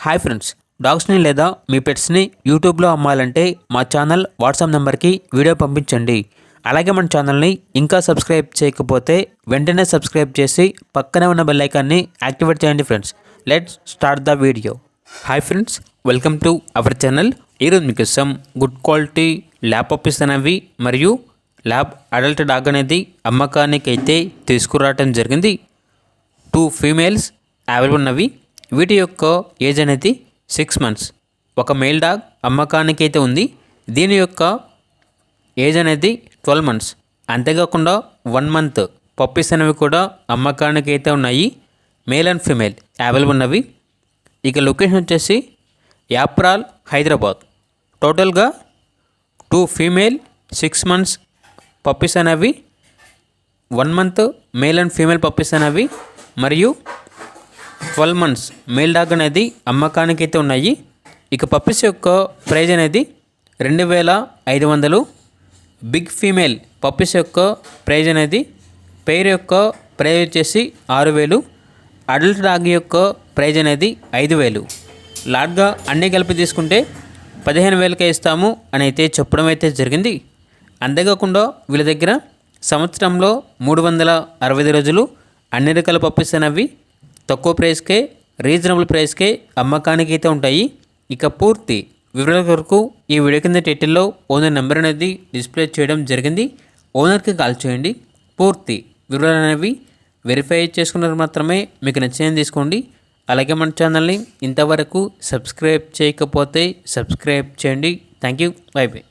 Hi friends, డాగ్స్ని లేదా మీ పెట్స్ని యూట్యూబ్లో అమ్మాలంటే మా ఛానల్ వాట్సాప్ నెంబర్కి వీడియో పంపించండి. అలాగే మన ఛానల్ని ఇంకా సబ్స్క్రైబ్ చేయకపోతే వెంటనే సబ్స్క్రైబ్ చేసి పక్కనే ఉన్న బెల్ ఐకాన్ని యాక్టివేట్ చేయండి friends. Let's start the video. Hi friends, welcome to our channel. ఈరోజు మీకోసం గుడ్ క్వాలిటీ ల్యాబ్ పప్పీస్ అనేవి మరియు ల్యాబ్ అడల్ట్ డాగ్ అనేది అమ్మకానికి అయితే తీసుకురావడం జరిగింది. 2 ఫీమేల్స్ అవైలబుల్ ఉన్నవి. వీటి యొక్క ఏజ్ అనేది 6 months. ఒక మేల్ డాగ్ అమ్మకానికి అయితే ఉంది. దీని యొక్క ఏజ్ అనేది 12 months. అంతేకాకుండా 1 month పప్పీస్ అనేవి కూడా అమ్మకానికి అయితే ఉన్నాయి. మేల్ అండ్ ఫీమేల్ అవైలబుల్ ఉన్నవి. ఇక లొకేషన్ వచ్చేసి యాప్రాల్, హైదరాబాద్. టోటల్గా 2 ఫీమేల్ 6 months పప్పీస్ అనేవి, 1 month male and female puppies అనేవి మరియు 12 months మేల్ డాగ్ అనేది అమ్మకానికి అయితే ఉన్నాయి. ఇక పప్పీస్ యొక్క ప్రైజ్ అనేది 2500. బిగ్ ఫీమేల్ పప్పీస్ యొక్క ప్రైజ్ అనేది పేరు యొక్క ప్రైజ్ వచ్చేసి 6000. అడల్ట్ డాగ్ యొక్క ప్రైజ్ అనేది 5000. లాట్గా అన్నీ కలిపి తీసుకుంటే 15000కే ఇస్తాము అని అయితే చెప్పడం అయితే జరిగింది. అంతేకాకుండా వీళ్ళ దగ్గర సంవత్సరంలో 365 రోజులు అన్ని రకాల పప్పీస్ అనేవి తక్కువ ప్రైస్కే, రీజనబుల్ ప్రైస్కే అమ్మకానికి అయితే ఉంటాయి. ఇక పూర్తి వివరాల కొరకు ఈ వీడియో కింద టైటిల్లో ఓనర్ నెంబర్ అనేది డిస్ప్లే చేయడం జరిగింది. ఓనర్కి కాల్ చేయండి. పూర్తి వివరాలు అనేవి వెరిఫై చేసుకున్నారు మాత్రమే మీకు నచ్చింది తీసుకోండి. అలాగే మన ఛానల్ని ఇంతవరకు సబ్స్క్రైబ్ చేయకపోతే సబ్స్క్రైబ్ చేయండి. Thank you. By by.